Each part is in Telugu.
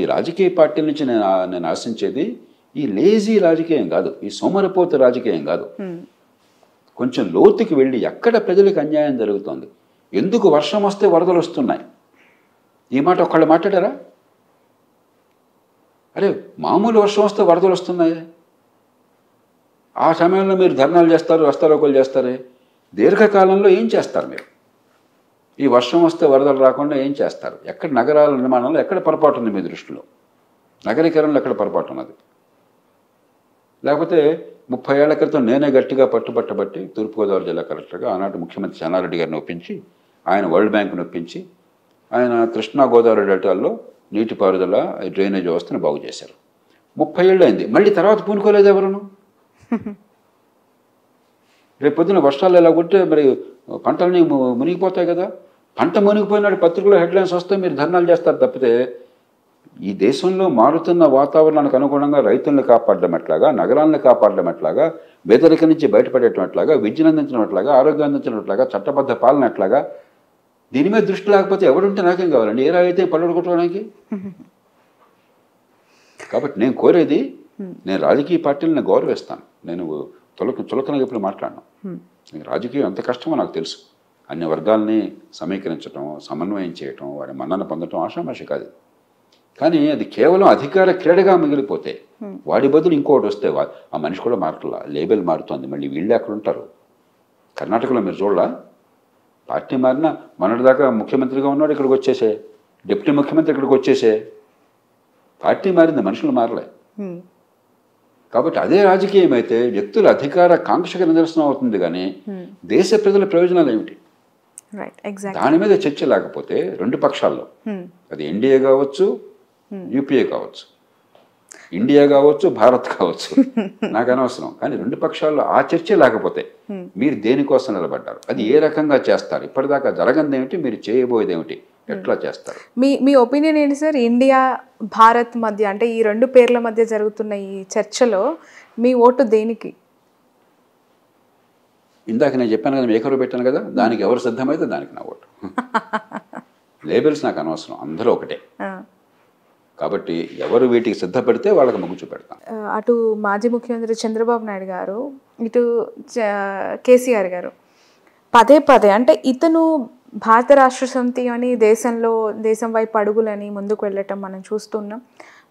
ఈ రాజకీయ పార్టీల నుంచి నేను ఆశించేది ఈ లేజీ రాజకీయం కాదు, ఈ సోమరిపోతు రాజకీయం కాదు. కొంచెం లోతుకి వెళ్ళి ఎక్కడ ప్రజలకు అన్యాయం జరుగుతుంది, ఎందుకు వర్షం వస్తే వరదలు వస్తున్నాయి, ఈ మాట ఒక్కళ్ళు మాట్లాడారా? అరే మామూలు వర్షం వస్తే వరదలు వస్తున్నాయి, ఆ సమయంలో మీరు ధర్నాలు చేస్తారు, రస్తారోకోలు చేస్తారే, దీర్ఘకాలంలో ఏం చేస్తారు మీరు? ఈ వర్షం వస్తే వరదలు రాకుండా ఏం చేస్తారు? ఎక్కడ నగరాల నిర్మాణంలో ఎక్కడ పొరపాటు ఉంది మీ దృష్టిలో? నగరీకరణలో ఎక్కడ పొరపాటు ఉన్నది? లేకపోతే 30 ఏళ్ల క్రితం నేనే గట్టిగా పట్టుబట్టబట్టి తూర్పుగోదావరి జిల్లా కలెక్టర్గా ఆనాటి ముఖ్యమంత్రి చెన్నారెడ్డి గారిని ఒప్పించి, ఆయన వరల్డ్ బ్యాంక్ను ఒప్పించి, ఆయన కృష్ణా గోదావరి డెల్టాల్లో నీటిపారుదల డ్రైనేజ్ వ్యవస్థను బాగు చేశారు. 30 ఏళ్ళు అయింది, మళ్ళీ తర్వాత పూనుకోలేదు ఎవరును. రేపు పొద్దున వర్షాలు ఎలా కొట్టే మరి పంటలని మునిగిపోతాయి కదా. పంట మునిగిపోయినాడు పత్రికలో హెడ్లైన్స్ వస్తే మీరు ధర్నాలు చేస్తారు తప్పితే, ఈ దేశంలో మారుతున్న వాతావరణానికి అనుగుణంగా రైతులను కాపాడడం ఎట్లాగా, నగరాలను కాపాడడం ఎట్లాగా, పేదరికం నుంచి బయటపడేయటం ఎట్లాగా, విద్యను అందించడం ఎట్లాగా, ఆరోగ్యం అందించడం ఎట్లాగా, చట్టబద్ధ పాలన ఎట్లాగా, దీని మీద దృష్టి లేకపోతే ఎవడుంటే నాకేం కావాలండి? ఏ రాయితే పళ్ళు కొట్టడానికి? కాబట్టి నేను కోరేది, నేను రాజకీయ పార్టీలను గౌరవిస్తాను, నేను చులకనగా ఎప్పుడు మాట్లాడను. రాజకీయం ఎంత కష్టమో నాకు తెలుసు. అన్ని వర్గాల్ని సమీకరించడం, సమన్వయం చేయటం, వారి మన్నన పొందడం ఆషామాషి కాదు. కానీ అది కేవలం అధికార క్రీడగా మిగిలిపోతే, వాడి బదులు ఇంకోటి వస్తే ఆ మనిషి కూడా మారట్లా, లేబెల్ మారుతుంది. మళ్ళీ వీళ్ళే అక్కడ ఉంటారు. కర్ణాటకలో మీరు చూడలా, పార్టీ మారినా మొన్నటిదాకా ముఖ్యమంత్రిగా ఉన్నాడు, ఇక్కడికి వచ్చేసే, డిప్యూటీ ముఖ్యమంత్రి ఇక్కడికి వచ్చేసే. పార్టీ మారింది, మనుషులు మారలే. కాబట్టి అదే రాజకీయం అయితే వ్యక్తుల అధికార కాంక్షకు నిదర్శనం అవుతుంది, కానీ దేశ ప్రజల ప్రయోజనాలు ఏమిటి? దాని మీద చర్చ లేకపోతే రెండు పక్షాల్లో, అది ఎన్డీఏ కావచ్చు, యూపీఏ కావచ్చు, ఇండియా కావచ్చు, భారత్ కావచ్చు, నాకు అనవసరం, కానీ రెండు పక్షాల్లో ఆ చర్చ లేకపోతే మీరు దేనికోసం నిలబడ్డారు, అది ఏ రకంగా చేస్తారు, ఇప్పటిదాకా జరగంది ఏమిటి, మీరు చేయబోయేది ఏమిటి, ఎట్లా చేస్తారు? మీ ఒపీనియన్ ఏంటి సార్? ఇండియా భారత్ మధ్య, అంటే ఈ రెండు పేర్ల మధ్య జరుగుతున్న ఈ చర్చలో మీ ఓటు దేనికి? ఇందాక నేను చెప్పాను కదా, ఏకరువు పెట్టాను కదా, దానికి ఎవరు సిద్ధమైతే దానికి నా ఓటు. లేబెల్స్ నాకు అనవసరం, అందరూ ఒకటే. కాబట్టి ఎవరు వీటికి సిద్ధపడితే వాళ్ళకి మొగ్గు చూపెడతాం. అటు మాజీ ముఖ్యమంత్రి చంద్రబాబు నాయుడు గారు, ఇటు కేసీఆర్ గారు పదే పదే, అంటే ఇతను భారత రాష్ట్ర సమితి అని దేశం వైపు అడుగులని ముందుకు వెళ్ళటం మనం చూస్తున్నాం.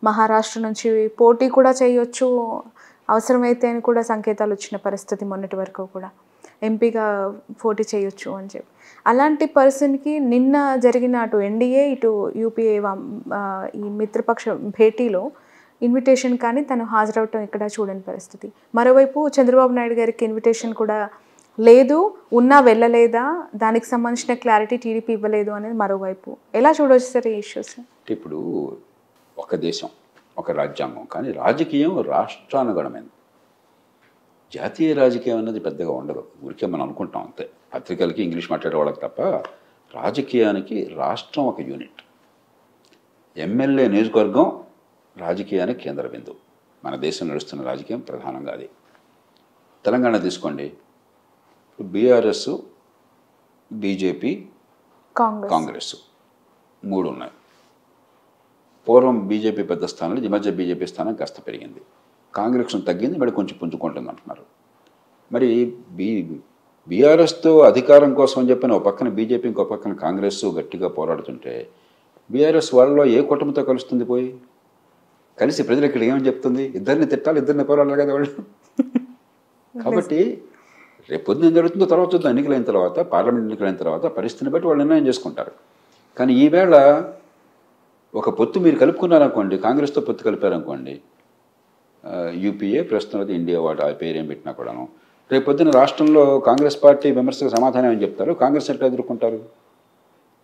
మహారాష్ట్ర నుంచి పోటీ కూడా చేయొచ్చు అవసరమైతే అని కూడా సంకేతాలు వచ్చిన పరిస్థితి, మొన్నటి వరకు కూడా ఎంపీగా పోటీ చేయొచ్చు అని చెప్పి. అలాంటి పర్సన్కి నిన్న జరిగిన అటు ఎన్డీఏ ఇటు యూపీఏ ఈ మిత్రపక్ష భేటీలో ఇన్విటేషన్ కానీ తను హాజరవటం ఇక్కడ చూడని పరిస్థితి. మరోవైపు చంద్రబాబు నాయుడు గారికి ఇన్విటేషన్ కూడా లేదు, ఉన్నా వెళ్ళలేదా, దానికి సంబంధించిన క్లారిటీ టీడీపీ ఇవ్వలేదు అనేది మరోవైపు. ఎలా చూడవచ్చు సార్ ఈ ఇష్యూస్? ఇప్పుడు ఒక దేశం, ఒక రాజ్యాంగం, కానీ రాజకీయం రాష్ట్రానుగుణమైనది. జాతీయ రాజకీయం అన్నది పెద్దగా ఉండదు, ఊరికే మనం అనుకుంటాం అంతే, పత్రికలకి ఇంగ్లీష్ మాట్లాడే వాళ్ళకి తప్ప. రాజకీయానికి రాష్ట్రం ఒక యూనిట్, ఎమ్మెల్యే నియోజకవర్గం రాజకీయానికి కేంద్ర బిందువు. మన దేశం నడుస్తున్న రాజకీయం ప్రధానంగా అది. తెలంగాణ తీసుకోండి, బీఆర్ఎస్, బీజేపీ, కాంగ్రెస్ మూడు ఉన్నాయి. పూర్వం బీజేపీ పెద్ద స్థానంలో, ఈ మధ్య బీజేపీ స్థానం కాస్త పెరిగింది, కాంగ్రెస్ తగ్గింది, మరి కొంచెం పుంజుకుంటుంది అంటున్నారు. మరి బీఆర్ఎస్తో అధికారం కోసం అని చెప్పిన ఒక పక్కన బీజేపీ, ఇంకో పక్కన కాంగ్రెస్ గట్టిగా పోరాడుతుంటే, బీఆర్ఎస్ వాళ్ళలో ఏ కుటుంబంతో కలుస్తుంది? పోయి కలిసి ప్రజలు ఇక్కడ ఏమని చెప్తుంది? ఇద్దరిని తిట్టాలి, ఇద్దరిని పోరాడాలి కదా వాళ్ళు. కాబట్టి రేపు పొద్దున ఏం జరుగుతుందో తర్వాత చూద్దాం. ఎన్నికలైన తర్వాత, పార్లమెంట్ ఎన్నికలైన తర్వాత పరిస్థితిని బట్టి వాళ్ళు నిర్ణయం చేసుకుంటారు. కానీ ఈవేళ ఒక పొత్తు మీరు కలుపుకున్నారనుకోండి, కాంగ్రెస్తో పొత్తు కలిపారనుకోండి, యూపీఏ ప్రస్తుతం అయితే ఇండియా, వాటి ఆ పేరేం పెట్టినా కూడాను, రేపు పొద్దున రాష్ట్రంలో కాంగ్రెస్ పార్టీ విమర్శకు సమాధానం ఏం చెప్తారు? కాంగ్రెస్ ఎట్లా ఎదుర్కొంటారు?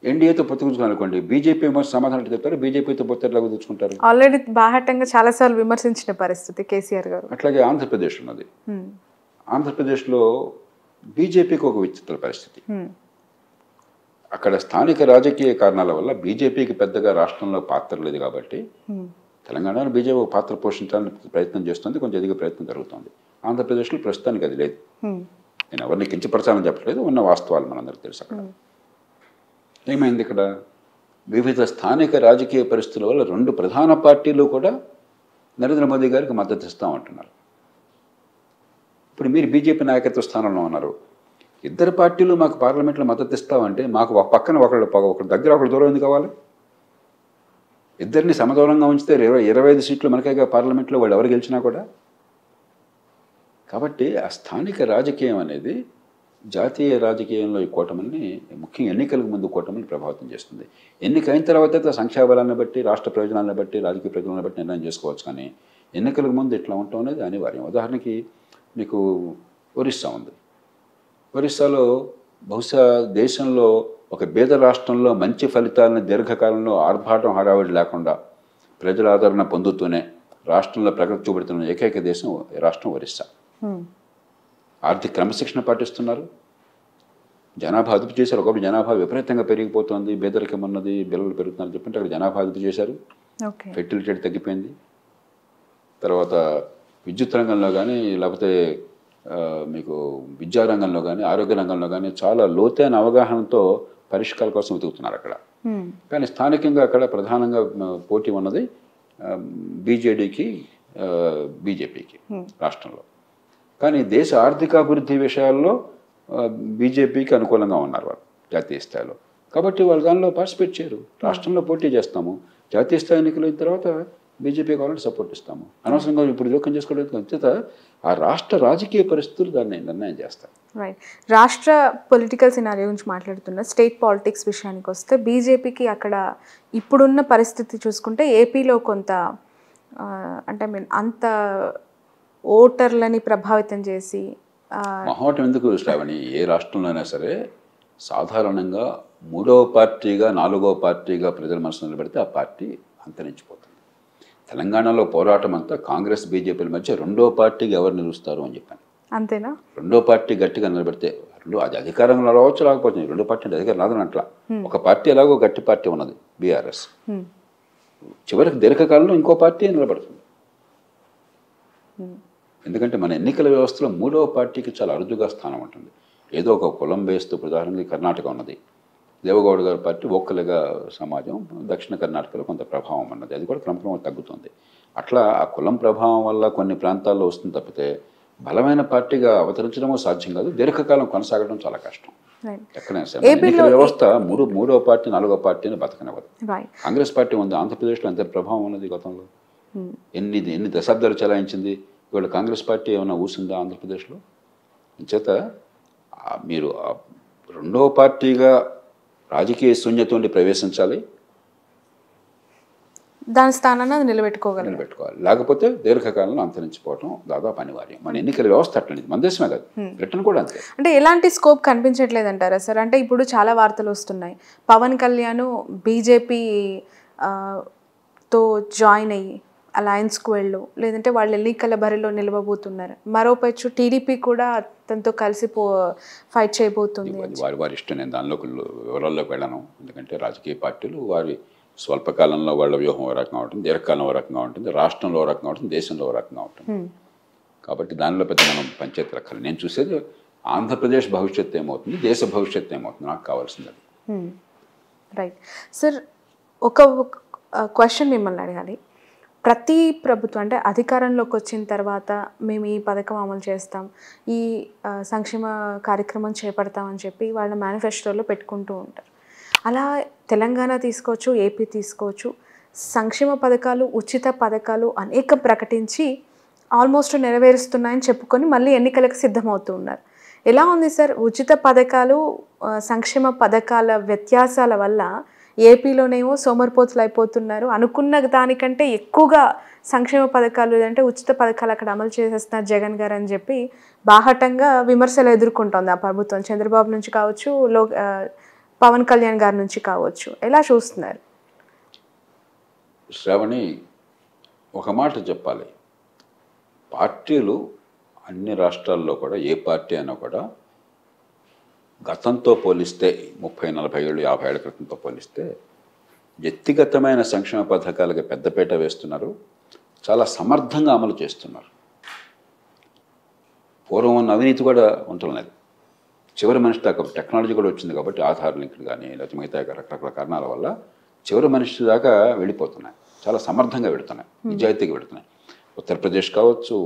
ఎన్డీఏతో పొత్తు కుదుర్చుకోనుకోండి, బీజేపీ విమర్శ సమాధానం ఎట్లా చెప్తారు? బీజేపీతో పొత్తు ఎట్లా కుదుర్చుకుంటారు? ఆల్రెడీ బాహటంగా చాలాసార్లు విమర్శించిన పరిస్థితి కేసీఆర్ గారు. అట్లాగే ఆంధ్రప్రదేశ్ ఉన్నది. ఆంధ్రప్రదేశ్లో బీజేపీకి ఒక విచిత్ర పరిస్థితి. అక్కడ స్థానిక రాజకీయ కారణాల వల్ల బీజేపీకి పెద్దగా రాష్ట్రంలో పాత్ర లేదు కాబట్టి, తెలంగాణలో బీజేపీ ఒక పాత్ర పోషించాలని ప్రయత్నం చేస్తుంది, కొంచెం ఎదిగే ప్రయత్నం జరుగుతుంది. ఆంధ్రప్రదేశ్లో ప్రస్తుతానికి అది లేదు. నేను ఎవరిని కించపరచాలని చెప్పట్లేదు, ఉన్న వాస్తవాలు మనందరికీ తెలుసు. అక్కడ ఏమైంది? ఇక్కడ వివిధ స్థానిక రాజకీయ పరిస్థితుల వల్ల 2 ప్రధాన పార్టీలు కూడా నరేంద్ర మోదీ గారికి మద్దతు ఇస్తామంటున్నారు. ఇప్పుడు మీరు బీజేపీ నాయకత్వ స్థానంలో ఉన్నారు. ఇద్దరు పార్టీలు మాకు పార్లమెంట్లో మద్దతు ఇస్తామంటే మాకు ఒక పక్కన ఒకరి దగ్గర ఒకరి దూరం ఎందుకు కావాలి? ఇద్దరిని సమదూరంగా ఉంచితే 25 సీట్లు మనకేగా పార్లమెంట్లో, వాళ్ళు ఎవరు గెలిచినా కూడా. కాబట్టి ఆ స్థానిక రాజకీయం అనేది జాతీయ రాజకీయంలో ఈ కూటమిని, ముఖ్యంగా ఎన్నికలకు ముందు కూటమిని ప్రభావితం చేస్తుంది. ఎన్నికైన తర్వాత సంఖ్యాబలాన్ని బట్టి, రాష్ట్ర ప్రయోజనాలను బట్టి, రాజకీయ ప్రయోజనాలను బట్టి నిర్ణయం చేసుకోవచ్చు. కానీ ఎన్నికలకు ముందు ఇట్లా ఉండటం అనేది అనివార్యం. ఉదాహరణకి మీకు ఒరిస్సా ఉంది. ఒరిస్సాలో బహుశా దేశంలో ఒక పేద రాష్ట్రంలో మంచి ఫలితాలను దీర్ఘకాలంలో ఆర్భాటం హడావిడి లేకుండా ప్రజల ఆదరణ పొందుతూనే రాష్ట్రంలో ప్రగతి చూపెడుతున్న ఏకైక దేశం రాష్ట్రం ఒరిస్సా. ఆర్థిక క్రమశిక్షణ పాటిస్తున్నారు, జనాభా అదుపు చేశారు. ఒకప్పుడు జనాభా విపరీతంగా పెరిగిపోతుంది, పేదరికం ఉన్నది, బిల్లలు పెరుగుతున్నారు చెప్పంటే అక్కడ జనాభా అదుపు చేశారు, ఫెర్టిలిటీ రేట్ తగ్గిపోయింది. తర్వాత విద్యుత్ రంగంలో కానీ, లేకపోతే మీకు విద్యారంగంలో కానీ, ఆరోగ్య రంగంలో కానీ చాలా లోతైన అవగాహనతో పరిష్కారాల కోసం వెతుకుతున్నారు అక్కడ. కానీ స్థానికంగా అక్కడ ప్రధానంగా పోటీ ఉన్నది బీజేడీకి, బీజేపీకి రాష్ట్రంలో. కానీ దేశ ఆర్థికాభివృద్ధి విషయాల్లో బీజేపీకి అనుకూలంగా ఉన్నారు వాళ్ళు జాతీయ స్థాయిలో. కాబట్టి వాళ్ళు దానిలో పార్టిసిపేట్ చేయరు. రాష్ట్రంలో పోటీ చేస్తాము, జాతీయ స్థాయి ఎన్నికలు అయిన తర్వాత బీజేపీ కావాలంటే సపోర్ట్ ఇస్తాము. అనవసరంగా ఇప్పుడు జోక్యం చేసుకోవడానికి అంచేత ఆ రాష్ట్ర రాజకీయ పరిస్థితులు దాన్ని నిర్ణయం చేస్తాయి. రైట్. రాష్ట్ర పొలిటికల్ సినారియో గురించి మాట్లాడుతున్న స్టేట్ పాలిటిక్స్ విషయానికి వస్తే బీజేపీకి అక్కడ ఇప్పుడున్న పరిస్థితి చూసుకుంటే ఏపీలో కొంత అంటే అంత ఓటర్లని ప్రభావితం చేసి మహోటం ఎందుకు శ్రావణి, ఏ రాష్ట్రంలోనైనా సరే సాధారణంగా 3వ పార్టీగా 4వ పార్టీగా ప్రజల మనసు నిలబెడితే ఆ పార్టీ అంతరించిపోతుంది. తెలంగాణలో పోరాటం అంతా కాంగ్రెస్ బీజేపీల మధ్య 2వ పార్టీకి ఎవరు నిలుస్తారు అని చెప్పాను. అంతేనా? 2వ పార్టీ గట్టిగా నిలబెడితే అది అధికారంలో రావచ్చు, రాకపోతుంది. 2వ పార్టీ అధికారం రాదని అట్లా. ఒక పార్టీ ఎలాగో గట్టి పార్టీ ఉన్నది బీఆర్ఎస్, చివరికి దీర్ఘకాలంలో ఇంకో పార్టీ నిలబడుతుంది. ఎందుకంటే మన ఎన్నికల వ్యవస్థలో 3వ పార్టీకి చాలా అరుదుగా స్థానం ఉంటుంది. ఏదో ఒక కులం బేస్తో, ఉదాహరణకి కర్ణాటక ఉన్నది, దేవగౌడ గారి పార్టీ ఒక్కలుగా సమాజం, దక్షిణ కర్ణాటకలో కొంత ప్రభావం ఉన్నది, అది కూడా క్రమక్రమంగా తగ్గుతుంది. అట్లా ఆ కులం ప్రభావం వల్ల కొన్ని ప్రాంతాల్లో వస్తుంది తప్పితే బలమైన పార్టీగా అవతరించడమో సాధ్యం కాదు, దీర్ఘకాలం కొనసాగడం చాలా కష్టం. ఎక్కడైనా సరే ఎన్నికల వ్యవస్థ 3వ పార్టీ 4వ పార్టీని బతకనివ్వదు. కాంగ్రెస్ పార్టీ ఉంది, ఆంధ్రప్రదేశ్లో అంత ప్రభావం ఉన్నది. గతంలో ఎన్ని దశాబ్దాలు చెలాయించింది. ఇవాళ కాంగ్రెస్ పార్టీ ఏమైనా ఊసిందా ఆంధ్రప్రదేశ్లో? చేత మీరు 2వ పార్టీగా రాజకీయ శూన్యతోండి ప్రవేశించాలి, దాని స్థానాన్ని అది నిలబెట్టుకోవాలి. లేకపోతే దీర్ఘకాలంలో అంతరించిపోవడం దాదాపు అనివార్యం. మన ఎన్నికల వ్యవస్థ అట్లనే, మన దేశమే కాదు, బ్రిటన్ కూడా అంతే. అంటే ఎలాంటి స్కోప్ కనిపించట్లేదు అంటారా సార్? అంటే ఇప్పుడు చాలా వార్తలు వస్తున్నాయి, పవన్ కళ్యాణ్ బీజేపీ తో జాయిన్ అయ్యి అలయన్స్కు వెళ్ళు, లేదంటే వాళ్ళు ఎన్నికల బరిలో నిలవబోతున్నారు. మరోపైచు టీడీపీ కూడా తనతో కలిసి ఫైట్ చేయబోతుంది. వారి ఇష్టం, నేను దానిలోకి వివరాల్లోకి వెళ్ళను. ఎందుకంటే రాజకీయ పార్టీలు వారి స్వల్పకాలంలో వాళ్ళ వ్యూహం ఓ రకంగా ఉంటుంది, దీర్ఘకాలంలో ఓ రకంగా ఉంటుంది, రాష్ట్రంలో ఓ రకంగా ఉంటుంది, దేశంలో ఓ రకంగా ఉంటుంది. కాబట్టి దానిలో పెద్ద మనం పంచాయతీ రకాలి. నేను చూసేది ఆంధ్రప్రదేశ్ భవిష్యత్తు ఏమవుతుంది, దేశ భవిష్యత్తు ఏమవుతుంది, నాకు కావాల్సింది అది. రైట్ సార్, ఒక క్వశ్చన్ మిమ్మల్ని అడగాలి. ప్రతి ప్రభుత్వం అంటే అధికారంలోకి వచ్చిన తర్వాత మేము ఈ పథకం అమలు చేస్తాం, ఈ సంక్షేమ కార్యక్రమం చేపడతామని చెప్పి వాళ్ళ మేనిఫెస్టోలో పెట్టుకుంటూ ఉంటారు. అలా తెలంగాణ తీసుకోవచ్చు, ఏపీ తీసుకోవచ్చు, సంక్షేమ పథకాలు, ఉచిత పథకాలు అనేక ప్రకటించి ఆల్మోస్ట్ నెరవేరుస్తున్నాయని చెప్పుకొని మళ్ళీ ఎన్నికలకు సిద్ధమవుతూ ఉన్నారు. ఎలా ఉంది సార్ ఉచిత పథకాలు, సంక్షేమ పథకాల వ్యత్యాసాల వల్ల ఏపీలోనేమో సోమరిపోతులు అయిపోతున్నారు, అనుకున్న దానికంటే ఎక్కువగా సంక్షేమ పథకాలు లేదంటే ఉచిత పథకాలు అక్కడ అమలు చేసేస్తున్నారు జగన్ గారు అని చెప్పి బాహటంగా విమర్శలు ఎదుర్కొంటోంది ఆ ప్రభుత్వం, చంద్రబాబు నుంచి కావచ్చు, పవన్ కళ్యాణ్ గారి నుంచి కావచ్చు. ఎలా చూస్తున్నారు? శ్రావణి, ఒక మాట చెప్పాలి, పార్టీలు అన్ని రాష్ట్రాల్లో కూడా ఏ పార్టీ అయినా కూడా గతంతో పోలిస్తే 30-40 ఏళ్ళు 50 ఏళ్ల క్రితంతో పోలిస్తే వ్యక్తిగతమైన సంక్షేమ పథకాలకి పెద్దపీట వేస్తున్నారు, చాలా సమర్థంగా అమలు చేస్తున్నారు. పూర్వం అవినీతి కూడా ఉంటున్నది, చివరి మనిషి దాకా టెక్నాలజీ కూడా వచ్చింది కాబట్టి ఆధార్ లింకులు కానీ లేకపోతే మిగతా రకరకాల కారణాల వల్ల చివరి మనిషి దాకా వెళ్ళిపోతున్నాయి, చాలా సమర్థంగా వెళుతున్నాయి, నిజాయితీగా వెళుతున్నాయి. ఉత్తరప్రదేశ్ కావచ్చు,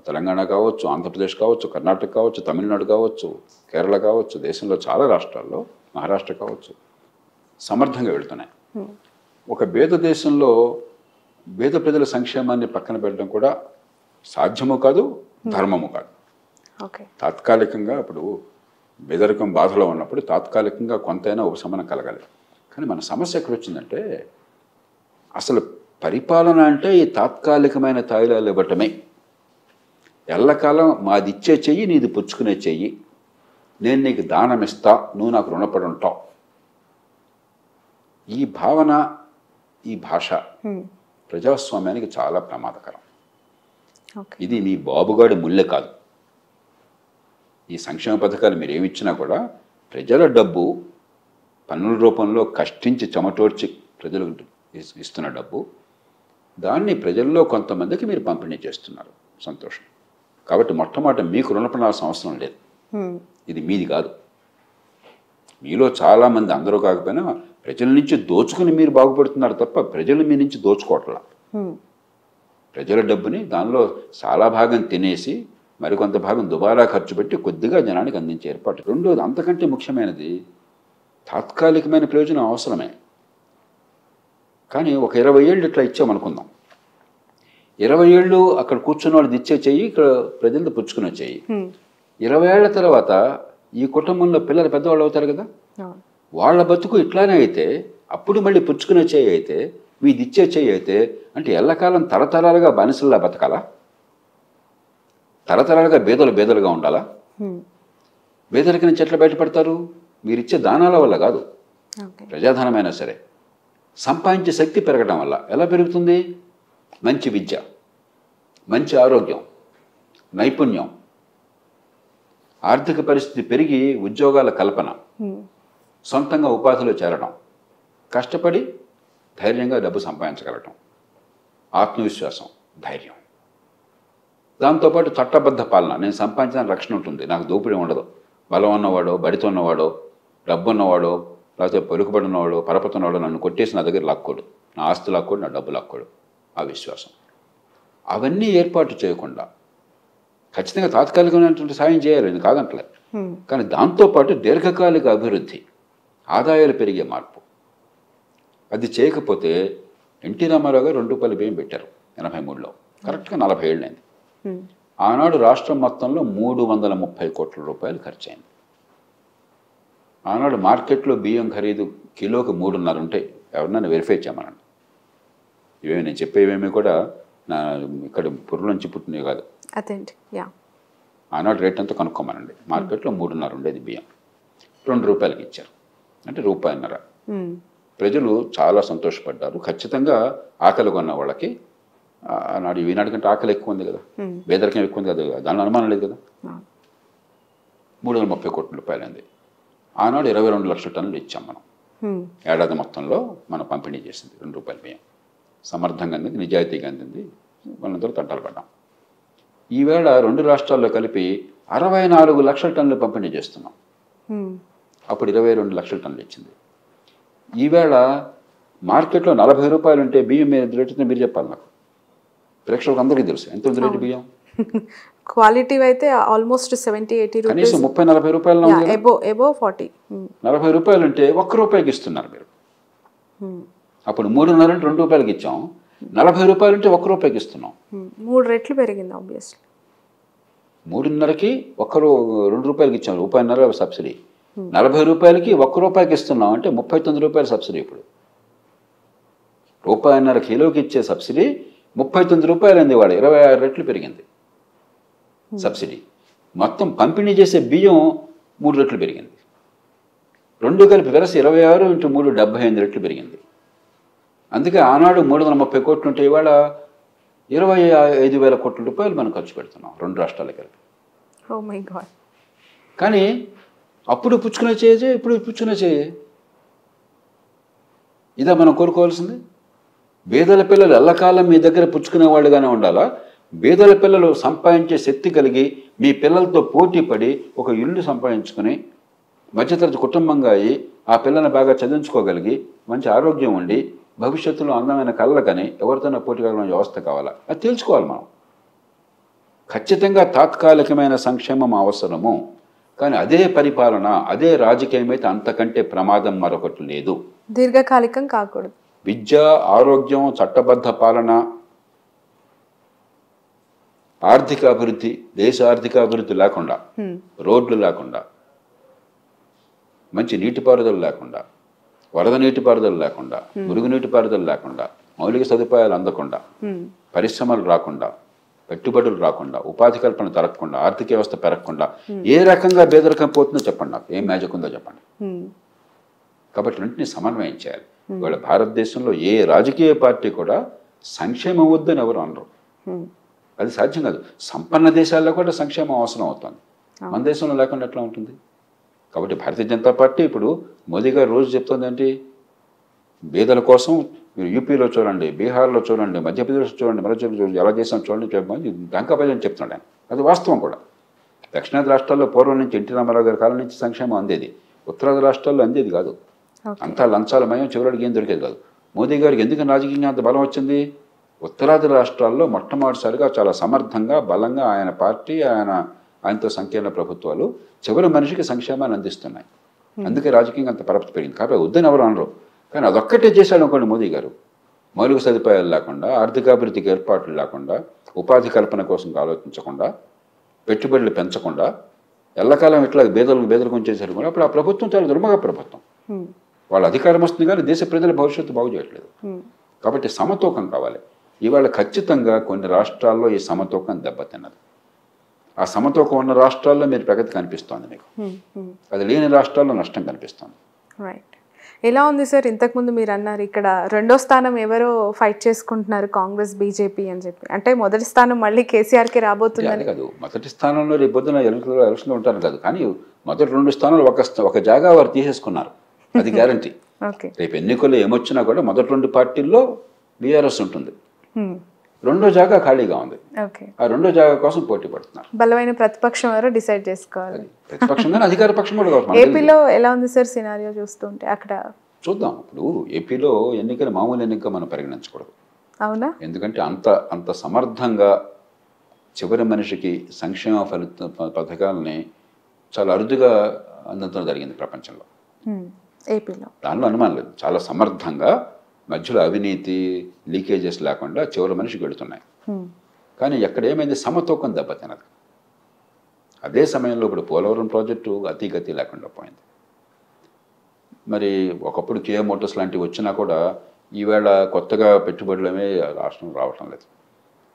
తెలంగాణ కావచ్చు, ఆంధ్రప్రదేశ్ కావచ్చు, కర్ణాటక కావచ్చు, తమిళనాడు కావచ్చు, కేరళ కావచ్చు, దేశంలో చాలా రాష్ట్రాల్లో, మహారాష్ట్ర కావచ్చు, సమర్థంగా వెళుతున్నాయి. ఒక బీద దేశంలో బీద ప్రజల సంక్షేమాన్ని పక్కన పెట్టడం కూడా సాధ్యము కాదు, ధర్మము కాదు. ఓకే. తాత్కాలికంగా ఇప్పుడు బెదరికం బాధలో ఉన్నప్పుడు తాత్కాలికంగా కొంతైనా ఉపశమనం కలగాలి. కానీ మన సమస్య ఎక్కడ వచ్చిందంటే అసలు పరిపాలన అంటే ఈ తాత్కాలికమైన తాయిలాలు ఇవ్వటమే. ఎల్లకాలం మాది ఇచ్చే చెయ్యి నీది పుచ్చుకునే చెయ్యి, నేను నీకు దానం ఇస్తా, నువ్వు నాకు రుణపడి ఉంటావు. ఈ భావన, ఈ భాష ప్రజాస్వామ్యానికి చాలా ప్రమాదకరం. ఇది మీ బాబుగాడి ముల్లె కాదు. ఈ సంక్షేమ పథకాలు మీరు ఏమిచ్చినా కూడా ప్రజల డబ్బు, పన్నుల రూపంలో కష్టించి చెమటోడ్చి ప్రజలు ఇస్తున్న డబ్బు, దాన్ని ప్రజల్లో కొంతమందికి మీరు పంపిణీ చేస్తున్నారు. సంతోషం. కాబట్టి మొట్టమొదట మీకు రుణపడాల్సిన అవసరం లేదు, ఇది మీది కాదు. మీలో చాలామంది, అందరూ కాకపోయినా ప్రజల నుంచి దోచుకుని మీరు బాగుపడుతున్నారు తప్ప ప్రజలు మీ నుంచి దోచుకోవట్లా. ప్రజల డబ్బుని దానిలో చాలా భాగం తినేసి మరికొంత భాగం దుబారా ఖర్చు పెట్టి కొద్దిగా జనానికి అందించే ఏర్పాటు. రెండోది, అంతకంటే ముఖ్యమైనది, తాత్కాలికమైన ప్రయోజనం అవసరమే, కానీ ఒక 20 ఏళ్ళు ఇట్లా ఇచ్చామనుకుందాం. 20 ఏళ్ళు అక్కడ కూర్చున్న వాళ్ళు ఇచ్చే చెయ్యి, ఇక్కడ ప్రజలతో పుచ్చుకునే చెయ్యి. 20 ఏళ్ల తర్వాత ఈ కుటుంబంలో పిల్లలు పెద్దవాళ్ళు అవుతారు కదా, వాళ్ళ బతుకు ఇట్లానే అయితే అప్పుడు మళ్ళీ పుచ్చుకునే చెయ్యి అయితే, మీది ఇచ్చే చెయ్యి అయితే, అంటే ఎల్లకాలం తరతరాలుగా బానిసల్లా బతకాలా? తరతరాలుగా బేదలుగా ఉండాలా? బేదరిక నుంచి ఎట్లా బయటపడతారు? మీరిచ్చే దానాల వల్ల కాదు, ప్రజాధనమైనా సరే సంపాదించే శక్తి పెరగడం వల్ల. ఎలా పెరుగుతుంది? మంచి విద్య, మంచి ఆరోగ్యం, నైపుణ్యం, ఆర్థిక పరిస్థితి పెరిగి ఉద్యోగాల కల్పన, సొంతంగా ఉపాధిలో చేరడం, కష్టపడి ధైర్యంగా డబ్బు సంపాదించగలటం, ఆత్మవిశ్వాసం, ధైర్యం. దాంతోపాటు చట్టబద్ధ పాలన. నేను సంపాదించిన రక్షణ ఉంటుంది, నాకు దోపిడీ ఉండదు. బలం ఉన్నవాడో, బడితో ఉన్నవాడో, డబ్బు ఉన్నవాడో, లేకపోతే పలుకుబడి ఉన్నవాడో, పరపతున్నవాడో నన్ను కొట్టేసి నా దగ్గర లాక్కోడు, నా ఆస్తి లాక్కోడు, నా డబ్బు లాక్కోడు. ఆ విశ్వాసం. అవన్నీ ఏర్పాటు చేయకుండా ఖచ్చితంగా తాత్కాలికమైనటువంటి సాయం చేయాలి, నేను కాదంటలే. కానీ దాంతోపాటు దీర్ఘకాలిక అభివృద్ధి, ఆదాయాలు పెరిగే మార్పు, అది చేయకపోతే ఎన్టీ రామారావు గారు 2 రూపాయల బియ్యం పెట్టారు 83లో, కరెక్ట్గా 40 ఏళ్ళైంది. ఆనాడు రాష్ట్రం మొత్తంలో 330 కోట్ల రూపాయలు ఖర్చు అయింది. ఆనాడు మార్కెట్లో బియ్యం ఖరీదు కిలోకి 3.5 ఉంటాయి. ఎవరినైనా వెరిఫై చేయమనండి. ఇవేమి నేను చెప్పేవేమీ కూడా నా ఇక్కడ పుర్రు నుంచి పుట్టినవి కాదు. ఆనాడు రేట్ అంతా కనుక్కోమనండి. మార్కెట్లో 3.5 ఉండేది బియ్యం, 2 రూపాయలకి ఇచ్చారు, అంటే రూపాయన్నర. ప్రజలు చాలా సంతోషపడ్డారు. ఖచ్చితంగా ఆకలి కొన్న వాళ్ళకి ఆనాడు ఈనాడు కంటే ఆకలి ఎక్కువ ఉంది కదా, పేదరికం ఎక్కువ ఉంది కదా, దానిలో అనుమానం లేదు కదా. 330 కోట్ల రూపాయలు అయింది. ఆనాడు 22 లక్షల టన్నులు ఇచ్చాం మనం. ఏడాది మొత్తంలో మనం పంపిణీ చేసింది 2 రూపాయల బియ్యం. సమర్థంగా అందింది, నిజాయితీగా అందింది, వాళ్ళందరూ తంటాలు పడ్డాం. ఈవేళ 2 రాష్ట్రాల్లో కలిపి 64 లక్షల టన్నులు పంపిణీ చేస్తున్నాం. అప్పుడు 22 లక్షల టన్నులు ఇచ్చింది. ఈవేళ మార్కెట్లో 40 రూపాయలు ఉంటే బియ్యం మీద రేటు మీరు చెప్పాలి. నాకు ప్రేక్షకులకు అందరికీ తెలుసు ఎంత ఉంది రేటు బియ్యం. క్వాలిటీ అయితే ఆల్మోస్ట్ 70-80 రూపాయలు, కనీసం 30-40 రూపాయలు, 40. 40 రూపాయలు అంటే 1 రూపాయికి ఇస్తున్నారు మీరు. అప్పుడు 3.5 అంటే 2 రూపాయలకి ఇచ్చాం, 40 రూపాయలు అంటే 1 రూపాయికి ఇస్తున్నాం. 3 రెట్లు పెరిగింది ఆబ్వియస్లీ. 3.5కి 2 రూపాయలకి ఇచ్చాం, రూపాయన్నర సబ్సిడీ. 40 రూపాయలకి 1 రూపాయికి ఇస్తున్నాం అంటే 39 రూపాయల సబ్సిడీ. ఇప్పుడు రూపాయన్నర కిలోకి ఇచ్చే సబ్సిడీ 39 రూపాయలు అంది. వాడు 26 రెట్లు పెరిగింది సబ్సిడీ. మొత్తం పంపిణీ చేసే బియ్యం 3 రెట్లు పెరిగింది. 2 కలిపి వెరసి 26 × 3 75 రెట్లు పెరిగింది. అందుకే ఆనాడు 330 కోట్లు ఉంటే ఇవాళ 25,000 కోట్ల రూపాయలు మనం ఖర్చు పెడుతున్నాం 2 రాష్ట్రాల కలిపి. Oh my God. కానీ అప్పుడు పుచ్చుకునే చేయే, ఇప్పుడు పుచ్చుకునే చేయే. ఇదా మనం కోరుకోవాల్సింది? బేదల పిల్లలు ఎల్లకాలం మీ దగ్గర పుచ్చుకునే వాళ్ళుగానే ఉండాలా? బేదల పిల్లలు సంపాదించే శక్తి కలిగి మీ పిల్లలతో పోటీ పడి ఒక ఇల్లు సంపాదించుకుని మధ్యతరగతి కుటుంబంగా అయ్యి ఆ పిల్లల్ని బాగా చదివించుకోగలిగి మంచి ఆరోగ్యం ఉండి భవిష్యత్తులో అందమైన కళ్ళకని ఎవరితోనో పోటీకరమైన వ్యవస్థ కావాలా అది తెలుసుకోవాలి మనం. ఖచ్చితంగా తాత్కాలికమైన సంక్షేమం అవసరము, కానీ అదే పరిపాలన అదే రాజకీయం అయితే అంతకంటే ప్రమాదం మరొకటి లేదు. దీర్ఘకాలికం కాకూడదు. విద్య, ఆరోగ్యం, చట్టబద్ధ పాలన, ఆర్థిక అభివృద్ధి, దేశ ఆర్థిక అభివృద్ధి లేకుండా, రోడ్లు లేకుండా, మంచి నీటిపారుదల లేకుండా, వరద నీటిపారుదల లేకుండా, మురుగు నీటిపారుదల లేకుండా, మౌలిక సదుపాయాలు అందకుండా, పరిశ్రమలు రాకుండా, పెట్టుబడులు రాకుండా, ఉపాధి కల్పన జరగకుండా, ఆర్థిక వ్యవస్థ పెరగకుండా ఏ రకంగా పేదరికం పోతుందో చెప్పండి, నాకు ఏం మ్యాజిక్ ఉందో చెప్పండి. కాబట్టి రెంటిని సమన్వయం చేయాలి. ఇవాళ భారతదేశంలో ఏ రాజకీయ పార్టీ కూడా సంక్షేమం వద్దని ఎవరు అనరు. అది సాధ్యం కాదు. సంపన్న దేశాల్లో కూడా సంక్షేమం అవసరం అవుతుంది, మన దేశంలో లేకుండా ఎట్లా ఉంటుంది? కాబట్టి భారతీయ జనతా పార్టీ ఇప్పుడు మోదీ గారు రోజు చెప్తుంది ఏంటి, పేదల కోసం మీరు యూపీలో చూడండి, బీహార్లో చూడండి, మధ్యప్రదేశ్లో చూడండి, మధ్యప్రదేశ్ ఎలా చేసాం చూడండి చెప్పమని డంకాపదని చెప్తున్నాడు ఆయన. అది వాస్తవం కూడా. దక్షిణాది రాష్ట్రాల్లో పూర్వం నుంచి ఎన్టీ రామారావు గారి కాలం నుంచి సంక్షేమం అందేది, ఉత్తరాది రాష్ట్రాల్లో అందేది కాదు. అంతా లంచాలమయం, చివరికి ఏం దొరికేది కాదు. మోదీ గారికి ఎందుకు రాజకీయంగా అంత బలం వచ్చింది? ఉత్తరాది రాష్ట్రాల్లో మొట్టమొదటిసారిగా చాలా సమర్థంగా బలంగా ఆయన పార్టీ ఆయనతో సంకీర్ణ ప్రభుత్వాలు చివరి మనిషికి సంక్షేమాన్ని అందిస్తున్నాయి. అందుకే రాజకీయంగా అంత పరపతి పెరిగింది. కాబట్టి వద్దని ఎవరు అనరు. కానీ అదొక్కటే చేశాడు అనుకోండి మోదీ గారు, మౌలిక సదుపాయాలు లేకుండా, ఆర్థికాభివృద్ధికి ఏర్పాట్లు లేకుండా, ఉపాధి కల్పన కోసం ఆలోచించకుండా, పెట్టుబడులు పెంచకుండా, ఎల్లకాలం ఇట్లా బేదరికం చేశారు కూడా అప్పుడు ఆ ప్రభుత్వం చాలా దుర్మగ ప్రభుత్వం. వాళ్ళ అధికారం వస్తుంది కానీ దేశ ప్రజల భవిష్యత్తు బాగు చేయట్లేదు. కాబట్టి సమతూకం కావాలి. ఇవాళ ఖచ్చితంగా కొన్ని రాష్ట్రాల్లో ఈ సమతూకం దెబ్బతిన్నది. ఆ సమతూకం ఉన్న రాష్ట్రాల్లో మీరు ప్రగతి కనిపిస్తోంది మీకు, అది లేని రాష్ట్రాల్లో నష్టం కనిపిస్తోంది. రైట్. ఎలా ఉంది సార్, ఇంతకుముందు మీరు అన్నారు ఇక్కడ రెండో స్థానం ఎవరో ఫైట్ చేసుకుంటున్నారు, కాంగ్రెస్ బీజేపీ అని చెప్పి, అంటే మొదటి స్థానం మళ్ళీ కేసీఆర్కి రాబోతుంది కాదు. మొదటి స్థానంలో రేపు పొద్దున ఎలక్షన్లో ఉంటారు కాదు, కానీ మొదటి 2 స్థానాలు ఒక జాగా వారు తీసేసుకున్నారు, అది గ్యారంటీ. రేపు ఎన్నికల్లో ఏమొచ్చినా కూడా మొదటి 2 పార్టీల్లో బీఆర్ఎస్ ఉంటుంది, రెండో జాగా ఖాళీగా ఉంది. ఆ రెండో జాగా కోసం పోటీ పడుతున్నారు. బలమైన ప్రతిపక్షం ఎవరో డిసైడ్ చేసుకోవాలి. ప్రతిపక్షంగా అధికార పక్షం కూడా కావచ్చు. ఏపీలో ఎలా ఉంది సార్ సినారియో చూస్తుంటే? అక్కడ చూద్దాం. ఇప్పుడు ఏపీలో ఎన్నికలు మామూలు ఎన్నిక మనం పరిగణించకూడదు. అవునా? ఎందుకంటే అంత సమర్థంగా చివరి మనిషికి సంక్షేమ పథకాలని చాలా అరుదుగా అందించడం జరిగింది ప్రపంచంలో. ఏపీలో దానిలో అనుమానం లేదు. చాలా సమర్థంగా మధ్యలో అవినీతి లీకేజెస్ లేకుండా చివరి మనిషికి వెళుతున్నాయి. కానీ ఎక్కడ ఏమైంది, సమతూకం దెబ్బతినది. అదే సమయంలో ఇప్పుడు పోలవరం ప్రాజెక్టు అతిగతి లేకుండా పోయింది. మరి ఒకప్పుడు కియా మోటార్స్ లాంటివి వచ్చినా కూడా ఈవేళ కొత్తగా పెట్టుబడులమే రాష్ట్రం రావటం లేదు.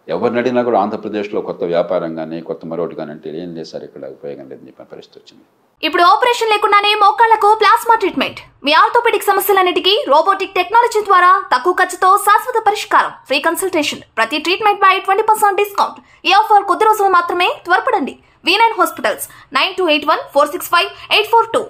ఎవరిని అడిగినా కూడా ఆంధ్రప్రదేశ్లో కొత్త వ్యాపారం కానీ కొత్త మరొకటి కానీ అంటే ఏం లేదు సార్, ఇక్కడ ఉపయోగం లేదని చెప్పిన పరిస్థితి వచ్చింది. ఇప్పుడు ఆపరేషన్ లేకుండానే మోకాళ్లకు ప్లాస్మా ట్రీట్మెంట్, మీ ఆర్థోపెడిక్ సమస్యలన్నిటికీ రోబోటిక్ టెక్నాలజీ ద్వారా తక్కువ ఖర్చుతో శాశ్వత పరిష్కారం, ఫ్రీ కన్సల్టేషన్, ప్రతి ట్రీట్మెంట్ పై 20% డిస్కౌంట్. ఈ ఆఫర్ కొద్ది రోజులు మాత్రమే, త్వరపడండి. V9 hospitals 9281465842.